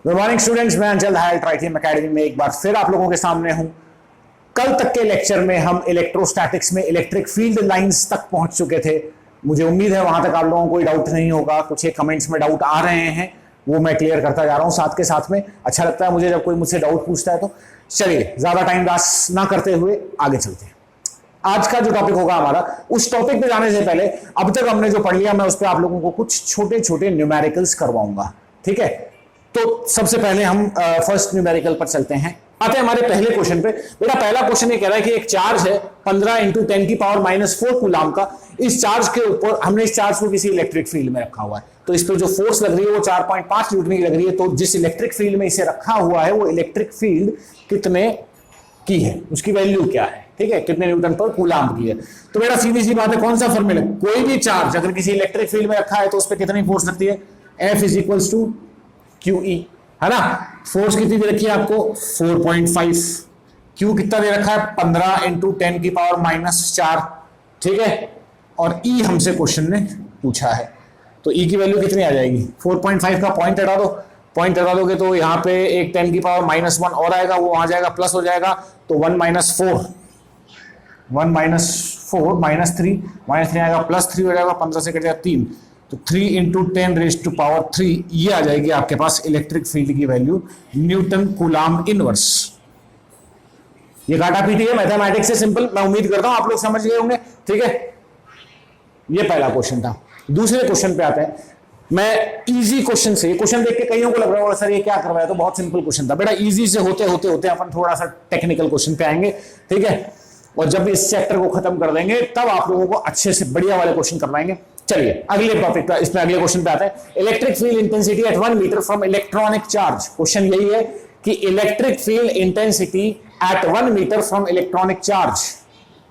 Good morning students, मैं अंचल हायल ट्राइथियम academy में एक बार फिर आप लोगों के सामने हूं। कल तक के लेक्चर में हम इलेक्ट्रोस्टैटिक्स में इलेक्ट्रिक फील्ड लाइंस तक पहुंच चुके थे। मुझे उम्मीद है वहां तक आप लोगों को कोई डाउट नहीं होगा। कुछ एक कमेंट्स में डाउट आ रहे हैं, वो मैं क्लियर करता जा रहा हूं साथ के साथ में। अच्छा लगता है मुझे जब कोई मुझसे डाउट पूछता है। तो चलिए ज्यादा टाइम वेस्ट ना करते हुए आगे चलते हैं। आज का जो टॉपिक होगा हमारा, उस टॉपिक पे जाने से पहले अब तक हमने जो पढ़ लिया मैं उस पर आप लोगों को कुछ छोटे छोटे न्यूमेरिकल्स करवाऊंगा, ठीक है। तो सबसे पहले हम फर्स्ट न्यूमेरिकल पर चलते हैं। आते हैं हमारे पहले क्वेश्चन पे। बेटा पहला क्वेश्चन ये कह रहा है कि एक चार्ज है 15 × 10⁻⁻⁴ कूलाम का। इस चार्ज के ऊपर हमने इस चार्ज को किसी इलेक्ट्रिक फील्ड में रखा हुआ है, तो इस पर जो फोर्स लग रही है वो 4.5 न्यूटन की लग रही है। तो जिस इलेक्ट्रिक फील्ड में इसे रखा हुआ है वो इलेक्ट्रिक फील्ड कितने की है, उसकी वैल्यू क्या है, ठीक है, कितने न्यूटन पर कूलाम की है। तो बेटा सीधी सी बात है, कौन सा फॉर्मूला, कोई भी चार्ज अगर किसी इलेक्ट्रिक फील्ड में रखा है तो उस पर कितनी फोर्स लगती है, F = QE, है ना। फोर्स कितनी दे रखी है आपको, 4.5। Q कितना दे रखा है, 15 × 10⁻⁻⁴, ठीक है। और E हमसे क्वेश्चन ने पूछा है, तो E की वैल्यू कितनी आ जाएगी, 4.5 का पॉइंट हटा दो। पॉइंट हटा दोगे तो यहाँ पे एक 10⁻⁻1 और आएगा, वो आ जाएगा प्लस हो जाएगा, तो 1 - 4 -3 आएगा, +3 हो जाएगा, 15 से कट जाएगा 3, तो 3 × 10⁻³ ये आ जाएगी आपके पास इलेक्ट्रिक फील्ड की वैल्यू, न्यूटन कूलाम इनवर्स। ये काटा पीटी है, मैथमेटिक्स से सिंपल, मैं उम्मीद करता हूं आप लोग समझ गए होंगे, ठीक है। ये पहला क्वेश्चन था। दूसरे क्वेश्चन पे आते हैं। मैं इजी क्वेश्चन से, क्वेश्चन देख के कईयों को लग रहा होगा सर ये क्या कर रहा है, तो बहुत सिंपल क्वेश्चन था बेटा। इजी से होते होते होते अपन थोड़ा सा टेक्निकल क्वेश्चन पे आएंगे, ठीक है। और जब इस चैप्टर को खत्म कर देंगे तब आप लोगों को अच्छे से बढ़िया वाले क्वेश्चन करवाएंगे। चलिए अगले टॉपिक पे, इसमें अगले क्वेश्चन पे आते हैं। Electric field intensity at 1 metre from electronic charge. Question यही है कि electric field intensity at 1 metre from electronic charge.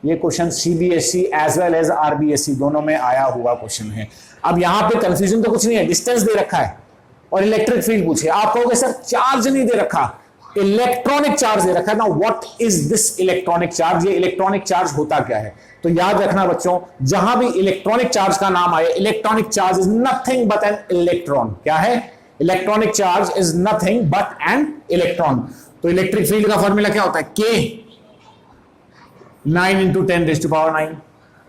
ये question CBSE as well as RBSE दोनों में आया हुआ क्वेश्चन है। अब यहां पे कंफ्यूजन तो कुछ नहीं है, डिस्टेंस दे रखा है और इलेक्ट्रिक फील्ड पूछे। आप कहोगे सर चार्ज नहीं दे रखा, इलेक्ट्रॉनिक चार्ज दे रखा है ना। What is this electronic charge, ये इलेक्ट्रॉनिक चार्ज होता क्या है। तो याद रखना बच्चों, जहां भी इलेक्ट्रॉनिक चार्ज का नाम आए, electronic charge is nothing but an electron. क्या है, electronic charge is nothing but an electron. तो इलेक्ट्रिक फील्ड का फॉर्मूला क्या होता है, K 9 × 10⁻⁹,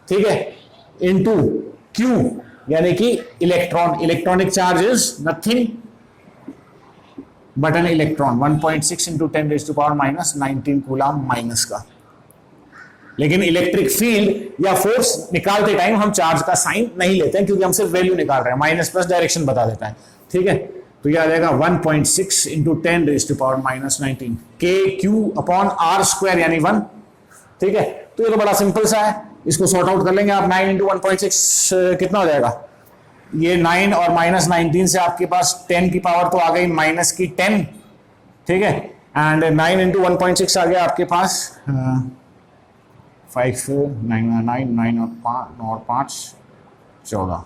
ठीक है, इंटू Q यानी कि electron. Electronic charge is nothing but an electron, 1.6 × 10⁻⁻19 coulomb minus का। लेकिन इलेक्ट्रिक फील्ड या फोर्स निकालते टाइम हम चार्ज का साइन नहीं लेते हैं, क्योंकि हम सिर्फ वैल्यू निकाल रहे हैं, माइनस प्लस डायरेक्शन बता देता है, ठीक है। तो ये आ जाएगा 1.6 × 10⁻⁻19 KQ/R² यानी 1, ठीक है। तो ये तो बड़ा सिंपल सा है, इसको सॉर्ट आउट कर लेंगे आप। 9 × 1.6 कितना हो जाएगा, ये 9 और -19 से आपके पास 10 की पावर तो आ गई -10, ठीक है। एंड 9 × 1.6 आ गया आपके पास 5 9 और 5 14,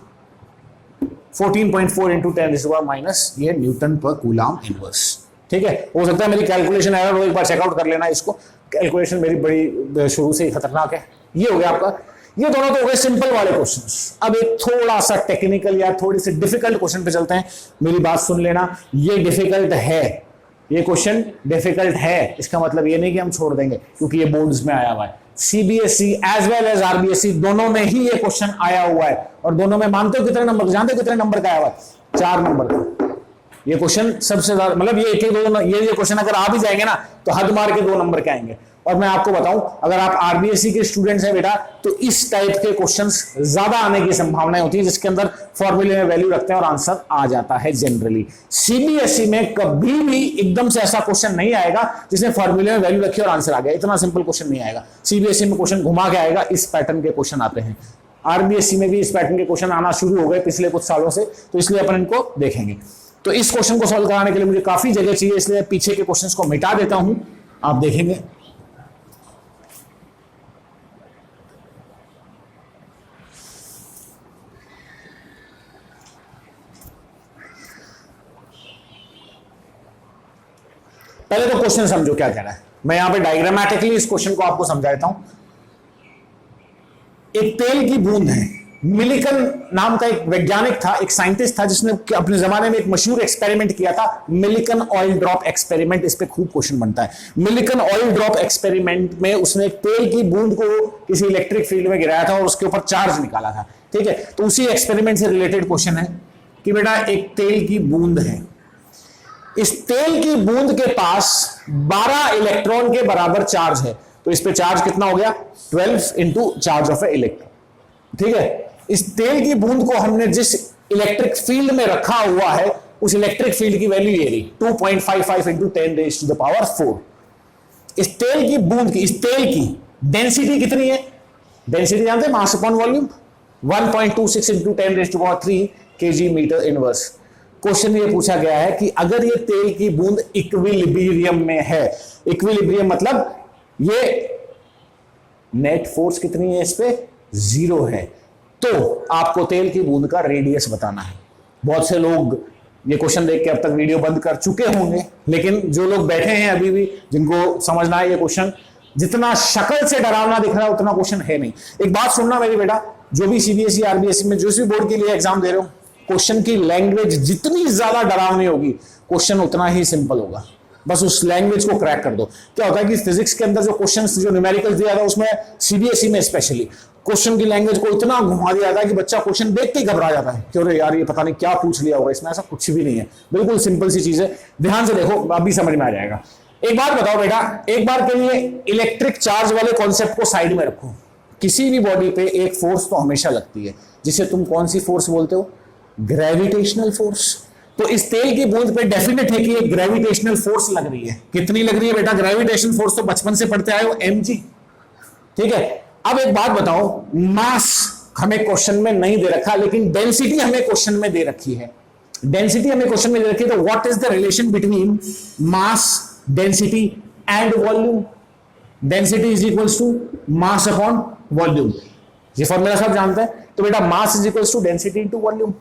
14.4 × 10⁻⁻, ये न्यूटन पर कूलाम इनवर्स, ठीक है। हो सकता है मेरी कैलकुलेशन एरर हो, एक बार चेकआउट कर लेना इसको। कैलकुलेशन मेरी बड़ी शुरू से ही खतरनाक है। ये हो गया आपका, ये दोनों तो हो गए सिंपल वाले क्वेश्चंस। अब एक थोड़ा सा टेक्निकल या थोड़ी सी डिफिकल्ट क्वेश्चन पे चलते हैं। मेरी बात सुन लेना, ये डिफिकल्ट है, ये क्वेश्चन डिफिकल्ट है। इसका मतलब ये नहीं कि हम छोड़ देंगे, क्योंकि ये बोर्ड्स में आया हुआ है। CBSE as well as RBSE दोनों में ही ये क्वेश्चन आया हुआ है। और दोनों में मानते हो कितने नंबर, जानते हो कितने नंबर का आया हुआ है, 4 नंबर का। ये क्वेश्चन सबसे ज्यादा, मतलब ये एक दो, ये क्वेश्चन अगर आ भी जाएंगे ना तो हद मार के 2 नंबर के आएंगे। और मैं आपको बताऊं, अगर आप RBSE के स्टूडेंट्स हैं बेटा, तो इस टाइप के क्वेश्चंस ज्यादा आने की संभावनाएं होती है, जिसके अंदर फॉर्मूले में वैल्यू रखते हैं और आंसर आ जाता है जनरली। CBSE में कभी भी एकदम से ऐसा क्वेश्चन नहीं आएगा जिसने फॉर्मूले में वैल्यू रखी और आंसर आ गया। इतना सिंपल क्वेश्चन नहीं आएगा। CBSE में क्वेश्चन घुमा के आएगा, इस पैटर्न के क्वेश्चन आते हैं। RBSE में भी इस पैटर्न के क्वेश्चन आना शुरू हो गए पिछले कुछ सालों से, तो इसलिए अपन इनको देखेंगे। तो इस क्वेश्चन को सॉल्व कराने के लिए मुझे काफी जगह चाहिए, इसलिए पीछे के क्वेश्चंस को मिटा देता हूं, आप देखेंगे। पहले तो क्वेश्चन समझो क्या कह रहा है। मैं यहां पे डायग्रामेटिकली इस क्वेश्चन को आपको समझाता हूं। एक तेल की बूंद है, मिलिकन नाम का एक वैज्ञानिक था, एक साइंटिस्ट था, जिसने अपने जमाने में एक मशहूर एक्सपेरिमेंट किया था, मिलिकन ऑयल ड्रॉप एक्सपेरिमेंट। इस पे खूब क्वेश्चन बनता है। मिलिकन ऑयल ड्रॉप एक्सपेरिमेंट में उसने एक तेल की बूंद को किसी इलेक्ट्रिक फील्ड में गिराया था और उसके ऊपर चार्ज निकाला था। ठीक है, तो उसी एक्सपेरिमेंट से रिलेटेड क्वेश्चन है कि बेटा एक तेल की बूंद है, इस तेल की बूंद के पास 12 इलेक्ट्रॉन के बराबर चार्ज है, तो इस पे चार्ज कितना हो गया? 12 into charge of A electron. ठीक है, इस तेल की बूंद को हमने जिस इलेक्ट्रिक फील्ड में रखा हुआ है, उस इलेक्ट्रिक फील्ड की वैल्यू ये रही 2.55 into 10 raise to the power 4। इस तेल की बूंद की, इस तेल की डेंसिटी कितनी है? डेंसिटी जानते हैं, mass upon volume, 1.26 into 10 raise to power 3 kg metre inverse. Question ये पूछा गया है कि अगर ये तेल की बूंद इक्विलिब्रियम में है, इक्विलिब्रियम मतलब ये नेट फोर्स कितनी है इस पे? 0 है, तो आपको तेल की बूंद का रेडियस बताना है। बहुत से लोग ये क्वेश्चन देख के अब तक वीडियो बंद कर चुके होंगे, लेकिन जो लोग बैठे हैं अभी भी, जिनको समझना है ये क्वेश्चन, जितना शक्ल से डरावना दिख रहा है उतना क्वेश्चन है नहीं। एक बात सुनना मेरी बेटा, जो भी सीबीएसई आरबीएसई में जो भी बोर्ड के लिए एग्जाम दे रहे हो, क्वेश्चन की लैंग्वेज जितनी ज्यादा डरावनी होगी, क्वेश्चन उतना ही सिंपल होगा। बस उस लैंग्वेज को क्रैक कर दो। क्या होता है कि फिजिक्स के अंदर जो क्वेश्चंस, जो न्यूमेरिकल्स दिया था, उसमें सीबीएसई में स्पेशली क्वेश्चन की लैंग्वेज को इतना घुमा दिया जाता है कि बच्चा क्वेश्चन देख के ही घबरा जाता है, क्यों रे यार ये पता नहीं क्या पूछ लिया होगा इसमें। ऐसा कुछ भी नहीं है, बिल्कुल सिंपल सी चीज है। ध्यान से देखो, अभी समझ में आ जाएगा। एक बात बताओ बेटा, एक बार के लिए इलेक्ट्रिक चार्ज वाले कॉन्सेप्ट को साइड में रखो। किसी भी बॉडी पे एक फोर्स तो हमेशा लगती है, जिसे तुम कौन सी फोर्स बोलते हो? Gravitational force. तो इस तेल की बूंद पे डेफिनेट है कि एक ग्रेविटेशनल फोर्स लग रही है। कितनी लग रही है बेटा? ग्रेविटेशनल फोर्स तो बचपन से पढ़ते आए हो, mg। ठीक है, अब एक बात बताओ, मास हमें क्वेश्चन में नहीं दे रखा, लेकिन डेंसिटी हमें क्वेश्चन में दे रखी है। डेंसिटी हमें क्वेश्चन में दे रखी है, तो what is the relation between mass, density and volume? Density is equals to mass upon volume. ये फॉर्मूला सब जानते हैं। तो बेटा mass is equals to density into volume,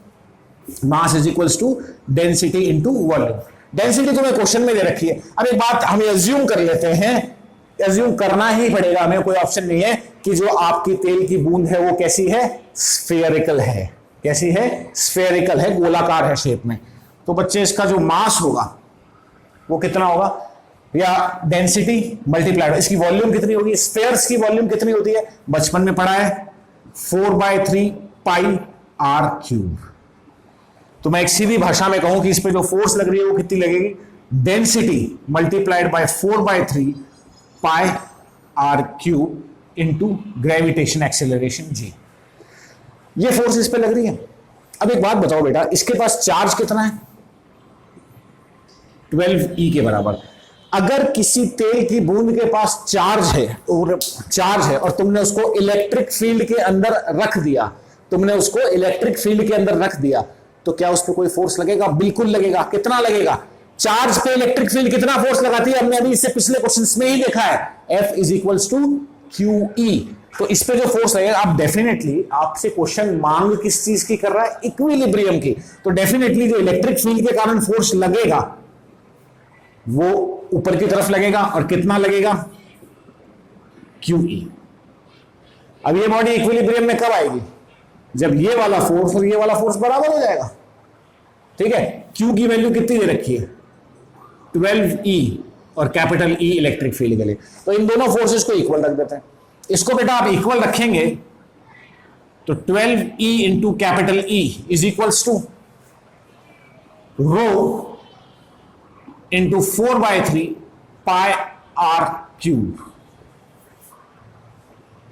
mass is equals to density into volume. Density तुम्हें question में दे रखी है। अब एक बात हम एज्यूम कर लेते हैं, एज्यूम करना ही पड़ेगा, हमें कोई ऑप्शन नहीं है, कि जो आपकी तेल की बूंद है वो कैसी है? स्फेरिकल है। कैसी है? स्फेरिकल है, गोलाकार है शेप में। तो बच्चे इसका जो मास होगा वो कितना होगा? या डेंसिटी मल्टीप्लाइड, इसकी वॉल्यूम कितनी होगी? स्फेयर्स की वॉल्यूम कितनी होती है? बचपन में पढ़ा है, 4/3 पाई आर क्यूब। तो मैं एक सीधी भाषा में कहूं कि इस पे जो फोर्स लग रही है वो कितनी लगेगी? Density multiplied by 4/3 pi r cube into gravitation acceleration g. ये फोर्स इस पे लग रही है। अब एक बात बताओ बेटा, इसके पास चार्ज कितना है? 12E के बराबर। अगर किसी तेल की बूंद के पास चार्ज है और तुमने उसको इलेक्ट्रिक फील्ड के अंदर रख दिया, तो क्या उस पर कोई फोर्स लगेगा? बिल्कुल लगेगा। कितना लगेगा? चार्ज पे इलेक्ट्रिक फील्ड कितना फोर्स लगाती है? हमने अभी इससे पिछले क्वेश्चंस में ही देखा है, F is equals to QE। तो इस पे जो फोर्स लगेगा, आप डेफिनेटली, आपसे क्वेश्चन मांग किस चीज की कर रहा है? इक्विलिब्रियम की। तो डेफिनेटली जो इलेक्ट्रिक फील्ड के कारण फोर्स लगेगा वो ऊपर की तरफ लगेगा, और कितना लगेगा? QE। अब ये बॉडी इक्विलिब्रियम में कब आएगी? जब ये वाला फोर्स और ये वाला फोर्स बराबर हो जाएगा। ठीक है, Q की वैल्यू कितनी दे रखी है? 12E और कैपिटल E इलेक्ट्रिक फील्ड के लिए। तो इन दोनों फोर्सेस को इक्वल रख देते हैं। इसको बेटा आप इक्वल रखेंगे तो 12E into capital E is equals to rho into 4/3 pi r cube.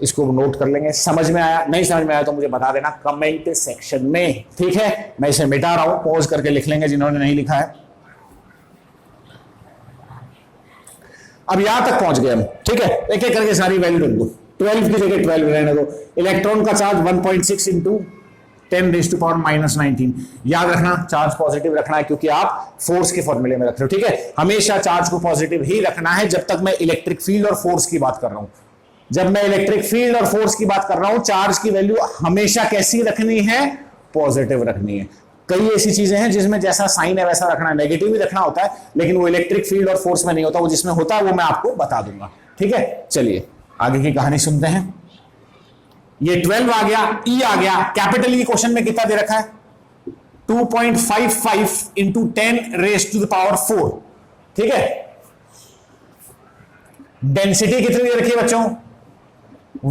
इसको नोट कर लेंगे। समझ में आया? नहीं समझ में आया तो मुझे बता देना कमेंट सेक्शन में। ठीक है, मैं इसे मिटा रहा हूं, पॉज करके लिख लेंगे जिन्होंने नहीं लिखा है। अब यहां तक पहुंच गए हम। ठीक है, एक एक करके सारी वैल्यू लिख दो। 12 की जगह 12 रहने दो। इलेक्ट्रॉन का charge 1.6 into 10 raise to power -19। याद रखना चार्ज पॉजिटिव रखना है, क्योंकि आप फोर्स के फॉर्मूले में रख रहे हो। ठीक है, हमेशा चार्ज को पॉजिटिव ही रखना है जब तक मैं इलेक्ट्रिक फील्ड और फोर्स की बात कर रहा हूं। जब मैं इलेक्ट्रिक फील्ड और फोर्स की बात कर रहा हूं, चार्ज की वैल्यू हमेशा कैसी रखनी है? पॉजिटिव रखनी है। कई ऐसी चीजें हैं जिसमें जैसा साइन है वैसा रखना है, नेगेटिव भी रखना होता है, लेकिन वो इलेक्ट्रिक फील्ड और फोर्स में नहीं होता। वो जिसमें होता है वो मैं आपको बता दूंगा। ठीक है, चलिए आगे की कहानी सुनते हैं। ये 12 आ गया, ई आ गया, कैपिटल ई क्वेश्चन में कितना दे रखा है 2.55 इंटू 10⁻⁴, ठीक है। डेंसिटी कितनी दे रखी है बच्चों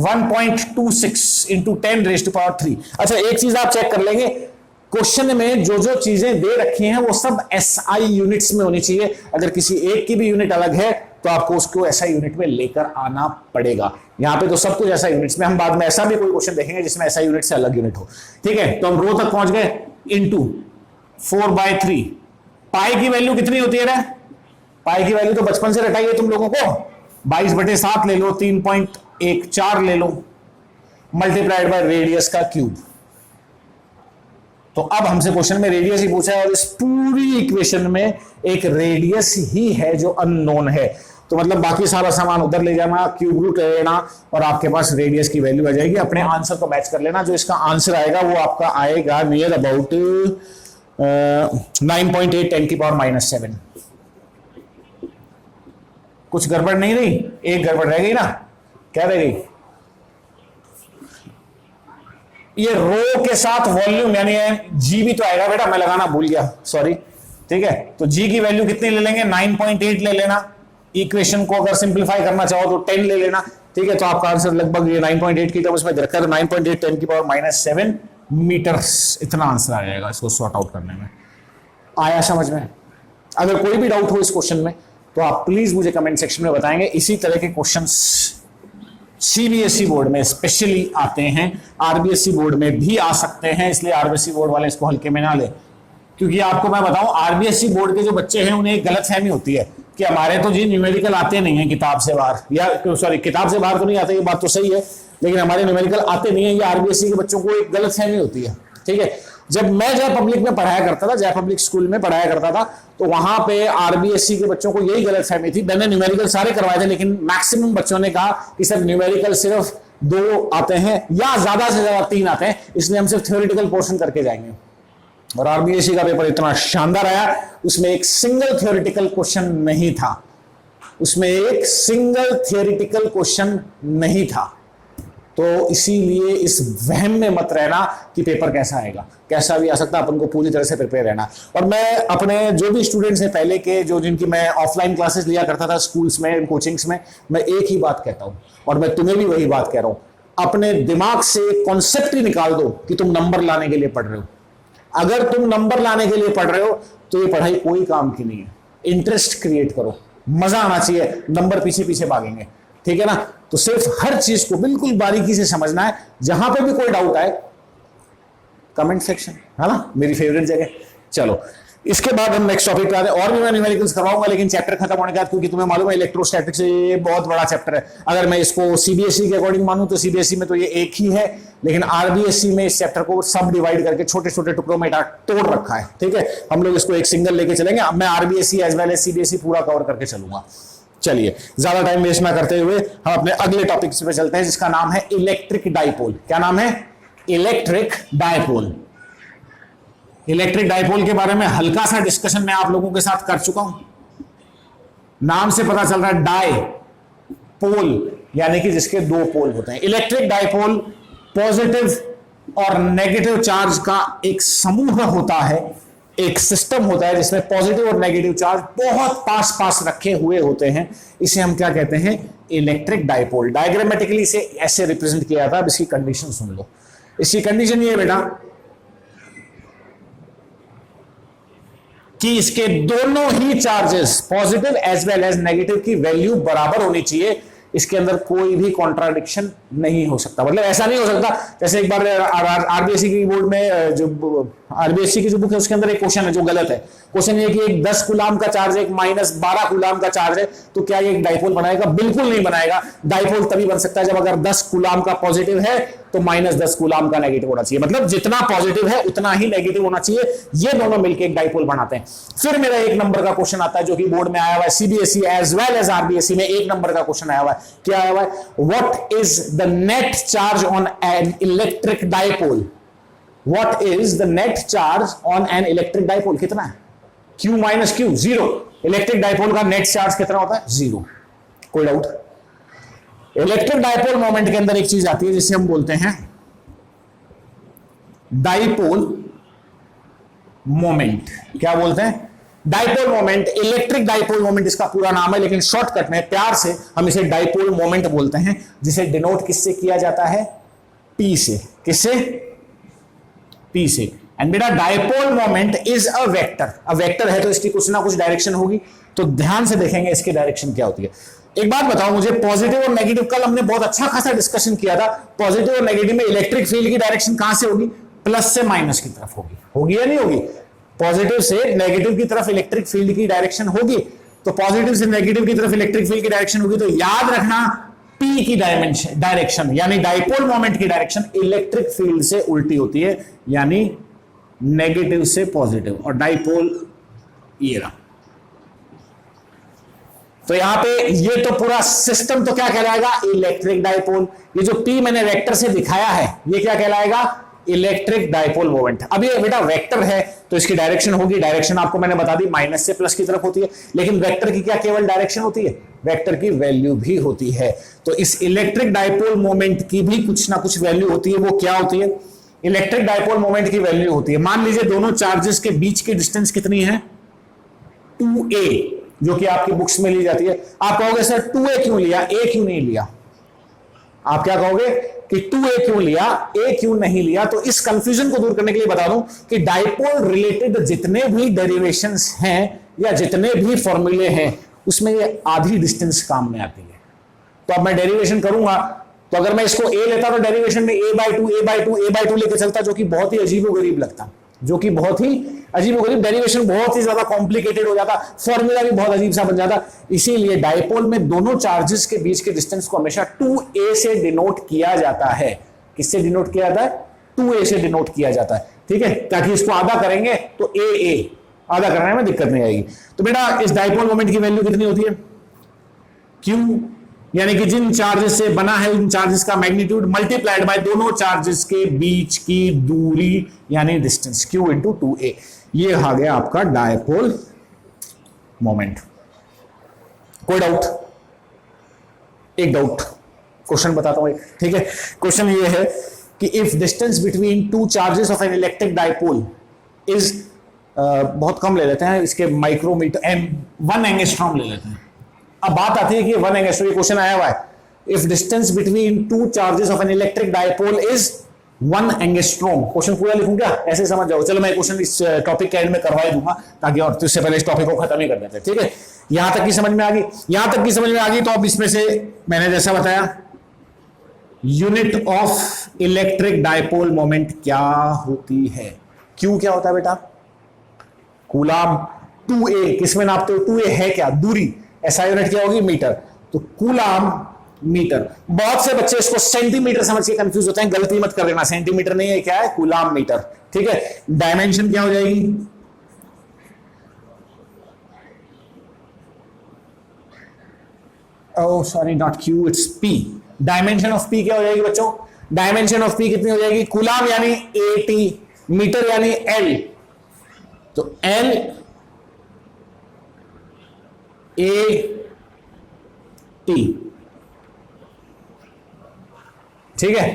1.26 इंटू 10⁻3। अच्छा एक चीज आप चेक कर लेंगे, क्वेश्चन में जो जो चीजें दे रखी हैं वो सब एसआई यूनिट्स में होनी चाहिए। अगर किसी एक की भी यूनिट अलग है तो आपको उसको एसआई यूनिट में लेकर आना पड़ेगा। यहां पे तो सब कुछ एसआई यूनिट्स में, हम बाद में ऐसा भी कोई क्वेश्चन देखेंगे जिसमें एसआई यूनिट से अलग यूनिट हो, ठीक है। तो हम रो तक पहुंच गए, इंटू 4/3। पाई की वैल्यू कितनी होती है रे? पाई की वैल्यू तो बचपन से रटाई है तुम लोगों को, 22/7 ले लो, 3.14 ले लो, मल्टीप्लाइड बाय रेडियस का क्यूब। तो अब हमसे क्वेश्चन में रेडियस ही पूछा है और इस पूरी इक्वेशन में एक रेडियस ही है जो अननोन है। तो मतलब बाकी सारा सामान उधर ले जाना, क्यूब रूट ले लेना और आपके पास रेडियस की वैल्यू आ जाएगी। अपने आंसर को मैच कर लेना, जो इसका आंसर आएगा वो आपका आएगा नियर अबाउट 9.8 10⁻⁷। कुछ गड़बड़ नहीं रही? एक गड़बड़ रह गई ना, क्या रह गई? ये रो के साथ वॉल्यूम यानी जी भी तो आएगा बेटा, मैं लगाना भूल गया, सॉरी, ठीक है। तो जी की वैल्यू कितनी ले लेंगे 9.8 ले लेना। इक्वेशन को अगर सिंप्लीफाई करना चाहो तो 10 ले लेना, ठीक है। तो आपका आंसर लगभग ये 9.8 की टर्म्स में दे रखा है, 9.8 10⁻⁷ मीटर्स, इतना आंसर आ जाएगा इसको सॉर्ट आउट करने में। आया समझ में? अगर कोई भी डाउट हो इस क्वेश्चन में तो आप प्लीज मुझे कमेंट सेक्शन में बताएंगे। इसी तरह के क्वेश्चंस सीबीएसई बोर्ड में स्पेशली आते हैं, आरबीएसई बोर्ड में भी आ सकते हैं, इसलिए आरबीएसई बोर्ड वाले इसको हल्के में ना ले। क्योंकि आपको मैं बताऊं, आरबीएसई बोर्ड के जो बच्चे हैं उन्हें एक गलतफहमी होती है कि हमारे तो जी न्यूमेरिकल आते नहीं है किताब से बाहर, या सॉरी किताब से बाहर तो नहीं आते, ये बात तो सही है, लेकिन हमारे न्यूमेरिकल आते नहीं है, ये आरबीएसई के बच्चों को एक गलतफहमी होती है, ठीक है। जब मैं जय पब्लिक में पढ़ाया करता था, जय पब्लिक स्कूल में पढ़ाया करता था, तो वहां पे आरबीएसई के बच्चों को यही गलतफहमी थी। मैंने न्यूमेरिकल सारे करवाए थे, लेकिन मैक्सिमम बच्चों ने कहा कि सर न्यूमेरिकल सिर्फ 2 आते हैं या ज्यादा से ज्यादा 3 आते हैं, इसलिए हम सिर्फ थ्योरेटिकल पोर्शन करके जाएंगे। और आरबीएसई का पेपर इतना शानदार आया, उसमें एक सिंगल थ्योरेटिकल क्वेश्चन नहीं था, उसमें एक सिंगल थियोरेटिकल क्वेश्चन नहीं था। तो इसीलिए इस वहम में मत रहना कि पेपर कैसा आएगा, कैसा भी आ सकता है, अपन को पूरी तरह से प्रिपेयर रहना। और मैं अपने जो भी स्टूडेंट्स हैं पहले के, जो जिनकी मैं ऑफलाइन क्लासेस लिया करता था स्कूल्स में, कोचिंग्स में, मैं एक ही बात कहता हूं और मैं तुम्हें भी वही बात कह रहा हूं, अपने दिमाग से कॉन्सेप्ट ही निकाल दो कि तुम नंबर लाने के लिए पढ़ रहे हो। अगर तुम नंबर लाने के लिए पढ़ रहे हो तो ये पढ़ाई कोई काम की नहीं है। इंटरेस्ट क्रिएट करो, मजा आना चाहिए, नंबर पीछे पीछे भागेंगे, ठीक है ना। तो सिर्फ हर चीज को बिल्कुल बारीकी से समझना है। जहां पे भी कोई डाउट आए कमेंट सेक्शन, है ना, मेरी फेवरेट जगह। चलो इसके बाद हम नेक्स्ट टॉपिक पे आते हैं। और भी मैं न्यूमेरिकल्स करवाऊंगा, लेकिन चैप्टर खत्म होने के बाद, क्योंकि तुम्हें मालूम है इलेक्ट्रोस्टैटिक्स ये बहुत बड़ा चैप्टर है। अगर मैं इसको सीबीएसई के अकॉर्डिंग मानूं तो सीबीएसई में तो ये एक ही है, लेकिन आरबीएसई में इस चैप्टर को सब डिवाइड करके छोटे छोटे टुकड़ों में तोड़ रखा है, ठीक है। हम लोग इसको एक सिंगल लेके चलेंगे। अब मैं RBSE as well as CBSE पूरा कवर करके चलूंगा। चलिए ज्यादा टाइम वेस्ट ना करते हुए हम अपने अगले टॉपिक पे चलते हैं, जिसका नाम है इलेक्ट्रिक डाइपोल। क्या नाम है? Electric dipole. इलेक्ट्रिक डाइपोल के बारे में हल्का सा डिस्कशन मैं आप लोगों के साथ कर चुका हूं। नाम से पता चल रहा है डाई पोल, यानी कि जिसके 2 पोल होते हैं। इलेक्ट्रिक डाइपोल पॉजिटिव और नेगेटिव चार्ज का एक समूह होता है, एक सिस्टम होता है जिसमें पॉजिटिव और नेगेटिव चार्ज बहुत पास पास रखे हुए होते हैं। इसे हम क्या कहते हैं? Electric dipole. डायग्रामेटिकली इसे ऐसे रिप्रेजेंट किया जाता है। अब इसकी कंडीशन सुन लो। इसकी कंडीशन ये है बेटा कि इसके दोनों ही charges positive as well as negative की वैल्यू बराबर होनी चाहिए। इसके अंदर कोई भी कॉन्ट्राडिक्शन नहीं हो सकता। मतलब ऐसा नहीं हो सकता जैसे एक बार आरबीएसई की बोर्ड में, जो आरबीएसई की जो बुक है उसके अंदर एक क्वेश्चन है जो गलत है। क्वेश्चन ये कि एक 10 कूलाम का चार्ज है, एक -12 कूलाम का चार्ज है, तो क्या ये एक डाइपोल बनाएगा? बिल्कुल नहीं बनाएगा। डाइपोल तभी बन सकता है जब अगर 10 कूलाम का पॉजिटिव है तो -10 कूलाम का नेगेटिव होना चाहिए। मतलब जितना पॉजिटिव है उतना ही नेगेटिव होना चाहिए। ये दोनों मिलकर एक डाइपोल बनाते हैं। फिर मेरा 1 नंबर का क्वेश्चन आता है जो कि बोर्ड में आया हुआ है, CBSE as well as RBSE में 1 नंबर का क्वेश्चन आया हुआ है। क्या आया हुआ है? What is the net charge on an electric dipole? What is the net charge on an electric dipole? कितना है? Q minus Q, 0। Electric dipole का नेट चार्ज कितना होता है? 0। कोई डाउट? इलेक्ट्रिक डायपोल मोमेंट के अंदर एक चीज आती है जिसे हम बोलते हैं डाइपोल मोमेंट। क्या बोलते हैं? Dipole moment. Electric dipole moment इसका पूरा नाम है, लेकिन शॉर्टकट में प्यार से हम इसे डाइपोल मोमेंट बोलते हैं, जिसे डिनोट किससे किया जाता है? P से। किससे? P से। एंड बेटा dipole moment is a vector. अब वेक्टर है तो इसकी कुछ ना कुछ डायरेक्शन होगी, तो ध्यान से देखेंगे इसकी डायरेक्शन क्या होती है। एक बात बताओ मुझे, पॉजिटिव और नेगेटिव कल हमने बहुत अच्छा खासा डिस्कशन किया था। पॉजिटिव और नेगेटिव में इलेक्ट्रिक फील्ड की डायरेक्शन कहां से होगी? प्लस से माइनस की तरफ होगी। होगी या नहीं होगी? पॉजिटिव से नेगेटिव की तरफ इलेक्ट्रिक फील्ड की डायरेक्शन होगी, तो पॉजिटिव से नेगेटिव की तरफ इलेक्ट्रिक फील्ड की डायरेक्शन होगी, तो याद रखना P की डायरेक्शन यानी डाइपोल मोमेंट की डायरेक्शन इलेक्ट्रिक फील्ड से उल्टी होती है, यानी नेगेटिव से पॉजिटिव। और डाइपोल ये रहा। तो यहां पे ये तो पूरा सिस्टम तो क्या कहलाएगा? Electric dipole. ये जो P मैंने वेक्टर से दिखाया है ये क्या कहलाएगा? Electric dipole moment. अब ये बेटा वेक्टर है तो इसकी डायरेक्शन होगी, डायरेक्शन आपको मैंने बता दी माइनस से प्लस की तरफ होती है, लेकिन वेक्टर की क्या केवल डायरेक्शन होती है? वेक्टर की वैल्यू भी होती है। तो इस इलेक्ट्रिक डाइपोल मोमेंट की भी कुछ ना कुछ वैल्यू होती है। वो क्या होती है? इलेक्ट्रिक डाइपोल मोमेंट की वैल्यू होती है, मान लीजिए दोनों चार्जेस के बीच की डिस्टेंस कितनी है? 2a, जो कि आपकी बुक्स में ली जाती है। आप कहोगे सर 2a क्यों लिया, a क्यों नहीं लिया? आप क्या कहोगे कि 2a क्यों लिया, a क्यों नहीं लिया? तो इस कंफ्यूजन को दूर करने के लिए बता दूं कि डाइपोल रिलेटेड जितने भी डेरिवेशंस हैं या जितने भी फॉर्मूले हैं उसमें ये आधी डिस्टेंस काम में आती है। तो अब मैं डेरिवेशन करूंगा, तो अगर मैं इसको a लेता तो डेरिवेशन में a/2 लेके चलता, जो कि बहुत ही अजीबोगरीब लगता, जो कि बहुत ही अजीबोगरीब, डेरिवेशन बहुत ही ज्यादा कॉम्प्लिकेटेड हो जाता, फॉर्मूला भी बहुत अजीब सा बन जाता। इसीलिए डाइपोल में दोनों चार्जेस के बीच के डिस्टेंस को हमेशा 2a से डिनोट किया जाता है। किससे डिनोट किया जाता है? 2a से डिनोट किया जाता है, ठीक है, ताकि इसको आधा करेंगे तो a आधा करने में दिक्कत नहीं आएगी। तो बेटा इस डाइपोल मोमेंट की वैल्यू कितनी होती है? Q, यानी कि जिन चार्जेस से बना है उन चार्जेस का मैग्नीट्यूड मल्टीप्लाइड बाय दोनों चार्जेस के बीच की दूरी यानी डिस्टेंस, Q इंटू 2a। ये आ गया आपका डायपोल मोमेंट। कोई डाउट? एक डाउट, क्वेश्चन बताता हूं, ठीक है। क्वेश्चन ये है कि if distance between two charges of an electric dipole is, बहुत कम ले लेते हैं इसके, माइक्रोमीटर 1 एंगस्ट्रॉम ले लेते हैं। अब बात आती है कि 1 एंगस्ट्रॉम, क्वेश्चन आया हुआ है, if distance between two charges of an electric dipole is 1 angstrom. Question पूरा लिखूं क्या? ऐसे समझ जाओ। चलो मैं क्वेश्चन इस टॉपिक के एंड में करवा दूंगा, ताकि और इससे पहले इस टॉपिक को खत्म ही कर देते हैं, ठीक है। यहां तक की समझ में आ गई? यहां तक की समझ में आ गई तो अब इसमें से मैंने जैसा बताया, unit of electric dipole moment क्या होती है? क्यू क्या होता है बेटा? कूलाम। 2a किसमें नापते हो? 2a है क्या? दूरी। एसआई यूनिट क्या होगी? मीटर। तो कूलाम मीटर। बहुत से बच्चे इसको सेंटीमीटर समझ के कंफ्यूज होते हैं, गलती मत कर देना, सेंटीमीटर नहीं है, क्या है? कूलाम मीटर, ठीक है। डायमेंशन क्या हो जाएगी? Oh sorry, not Q, it's P। Dimension of P क्या हो जाएगी बच्चों? डायमेंशन ऑफ P कितनी हो जाएगी? कूलाम यानी 80, मीटर यानी L, तो L A/T, ठीक है।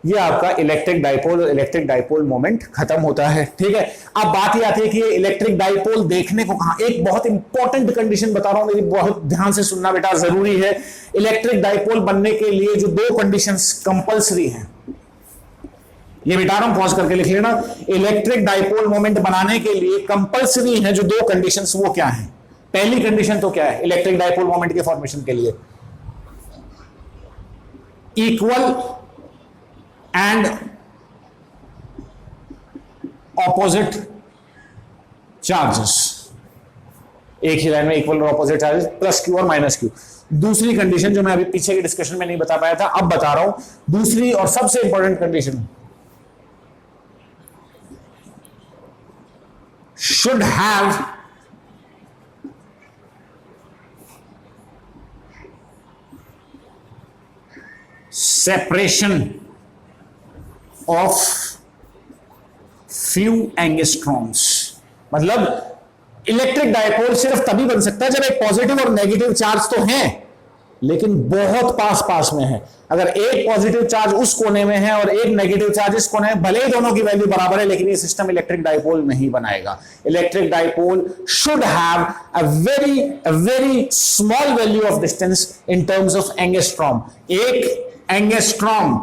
ये आपका इलेक्ट्रिक डाइपोल और इलेक्ट्रिक डाइपोल मोमेंट खत्म होता है, ठीक है। अब बात ये आती है कि इलेक्ट्रिक डाइपोल देखने को कहां? एक बहुत इंपॉर्टेंट कंडीशन बता रहा हूं, मेरी बहुत ध्यान से सुनना बेटा, जरूरी है। इलेक्ट्रिक डाइपोल बनने के लिए जो 2 कंडीशंस कंपलसरी हैं, ये बेटा रहा हूं, पॉज करके लिख लेना। इलेक्ट्रिक डाइपोल मोमेंट बनाने के लिए कंपलसरी है जो 2 कंडीशंस, वो क्या है? पहली कंडीशन तो क्या है इलेक्ट्रिक डाइपोल मोमेंट के फॉर्मेशन के लिए? इक्वल एंड ऑपोजिट चार्जेस, एक ही लाइन में इक्वल और ऑपोजिट चार्जेस, प्लस Q और माइनस Q। दूसरी कंडीशन जो मैं अभी पीछे के डिस्कशन में नहीं बता पाया था, अब बता रहा हूं। दूसरी और सबसे important condition, should have separation of few angstroms. मतलब इलेक्ट्रिक डायपोल सिर्फ तभी बन सकता है जब एक पॉजिटिव और नेगेटिव चार्ज तो हैं, लेकिन बहुत पास पास में है। अगर एक पॉजिटिव चार्ज उस कोने में है और एक नेगेटिव चार्ज इस कोने में, भले ही दोनों की वैल्यू बराबर है, लेकिन ये सिस्टम इलेक्ट्रिक डाइपोल नहीं बनाएगा। Electric dipole should have a very small value of distance in terms of angstrom. एक एंगस्ट्रॉम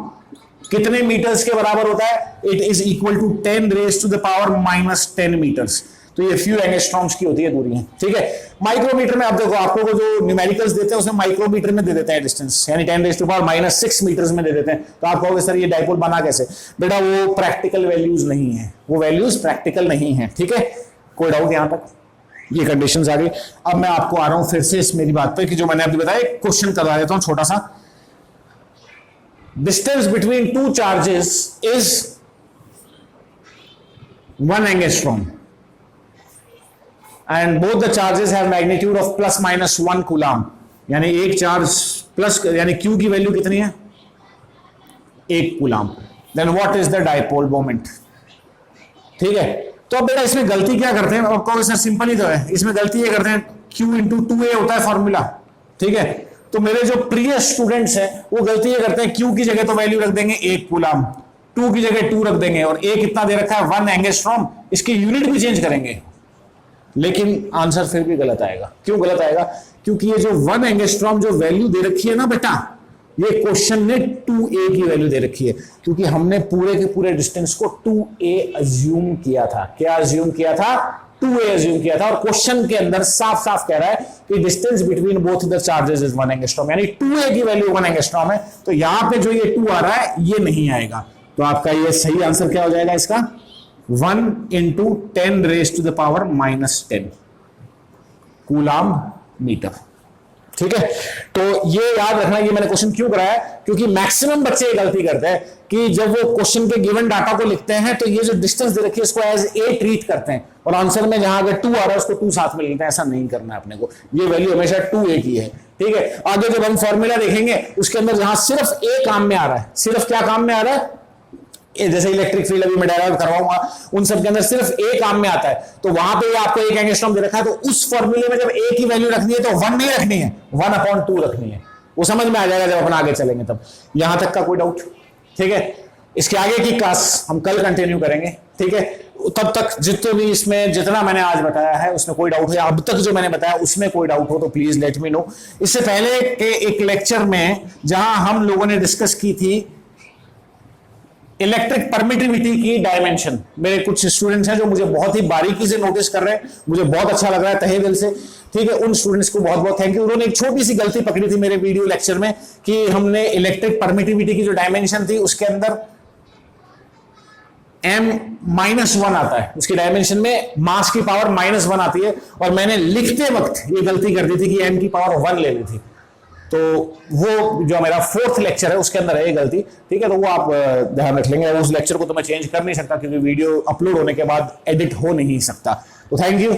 कितने मीटर्स के बराबर होता है? It is equal to 10 raise to the power -10 metres. तो ये फ्यू एंगस्ट्रॉम्स की होती है दूरी है, ठीक है। माइक्रोमीटर में आप देखो, आपको जो न्यूमेरिकल्स देते हैं उसमें माइक्रोमीटर में दे देते हैं डिस्टेंस, यानी 10 रेज टू पावर -6 मीटर्स में दे देते हैं। तो आप कहोगे सर ये डाइपोल बना कैसे? बेटा वो प्रैक्टिकल वैल्यूज नहीं है, वो वैल्यूज प्रैक्टिकल नहीं है, ठीक है। कोई डाउट यहां तक? ये कंडीशंस आ गई। अब मैं आपको आ रहा हूं फिर से इस मेरी बात पे कि जो मैंने आपको बताया, क्वेश्चन करवा देता हूं छोटा सा। Distance between two charges is 1 angstrom and both the charges have magnitude of ±1 coulomb, यानी एक चार्ज प्लस, यानी Q की वैल्यू कितनी है? 1 coulomb. Then what is the dipole moment? ठीक है। तो अब बेटा इसमें गलती क्या करते हैं? आपको सर सिंपल ही तो है, इसमें गलती ये करते हैं Q × 2a होता है फॉर्मूला, ठीक है। तो मेरे जो प्रिय स्टूडेंट्स हैं वो गलती ये करते हैं, Q की जगह तो वैल्यू रख देंगे 1 कूलाम, 2 की जगह 2 रख देंगे, और A कितना दे रखा है? 1 एंगस्ट्रॉम। इसकी यूनिट भी चेंज करेंगे, लेकिन आंसर फिर भी गलत आएगा। क्यों गलत आएगा? क्योंकि ये जो 1 एंगस्ट्रॉम जो वैल्यू दे रखी है ना बेटा, ये क्वेश्चन ने 2a की वैल्यू दे रखी है, क्योंकि हमने पूरे के पूरे डिस्टेंस को 2a अज्यूम किया था। क्या अज्यूम किया था? 2a अज्यूम किया था। और क्वेश्चन के अंदर साफ साफ कह रहा है कि distance between both the charges is 1 angstrom, यानी 2a की वैल्यू 1 एंगस्ट्रॉम है। तो यहां पे जो ये 2 आ रहा है ये नहीं आएगा। तो आपका ये सही आंसर क्या हो जाएगा इसका? 1 × 10 raise to the power -10 coulomb metre, ठीक है। तो ये याद रखना, ये मैंने क्वेश्चन क्यों कराया, क्योंकि मैक्सिमम बच्चे ये गलती करते हैं कि जब वो क्वेश्चन के गिवन डाटा को लिखते हैं तो ये जो डिस्टेंस दे रखी है इसको एज a ट्रीट करते हैं, और आंसर में जहां अगर 2 आ रहा है उसको 2 साथ में लिखते हैं। ऐसा नहीं करना है अपने को, ये वैल्यू हमेशा 2a की है, ठीक है। आगे जब हम फॉर्मूला देखेंगे उसके अंदर जहां सिर्फ a काम में आ रहा है, सिर्फ क्या काम में आ रहा है? जैसे इलेक्ट्रिक फील्ड अभी मैं डेराइव करवाऊंगा, उन सब के अंदर सिर्फ a काम में आता है, तो वहां पे आपको 1 एंगस्ट्रॉम दे रखा है, तो उस फॉर्मूले में जब a की वैल्यू रखनी है तो 1 नहीं रखनी है, 1/2 रखनी है। वो समझ में आ जाएगा जब अपन आगे चलेंगे तब। यहां तक का कोई डाउट? ठीक है। इसके आगे की क्लास हम कल कंटिन्यू करेंगे, ठीक है। तब तक जितने भी इसमें जितना मैंने आज बताया है उसमें कोई डाउट हो, या अब तक जो मैंने बताया उसमें कोई डाउट हो तो प्लीज लेट मी नो। इससे पहले के एक लेक्चर में जहां हम लोगों ने डिस्कस की थी इलेक्ट्रिक परमिटिविटी की डायमेंशन, मेरे कुछ स्टूडेंट्स हैं जो मुझे बहुत ही बारीकी से नोटिस कर रहे हैं, मुझे बहुत अच्छा लग रहा है तहे दिल से, ठीक है। उन स्टूडेंट्स को बहुत बहुत थैंक यू। उन्होंने एक छोटी सी गलती पकड़ी थी मेरे वीडियो लेक्चर में कि हमने इलेक्ट्रिक परमिटिविटी की जो डायमेंशन थी उसके अंदर m-1 आता है, उसकी डायमेंशन में मास की पावर -1 आती है, और मैंने लिखते वक्त ये गलती कर दी थी कि m की पावर 1 ले ली थी। तो वो जो मेरा 4th लेक्चर है उसके अंदर है ये गलती, ठीक है। तो वो आप ध्यान रख लेंगे। उस लेक्चर को तो मैं चेंज कर नहीं सकता क्योंकि वीडियो अपलोड होने के बाद एडिट हो नहीं सकता। तो थैंक यू,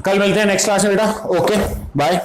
कल मिलते हैं नेक्स्ट क्लास में बेटा। Okay bye.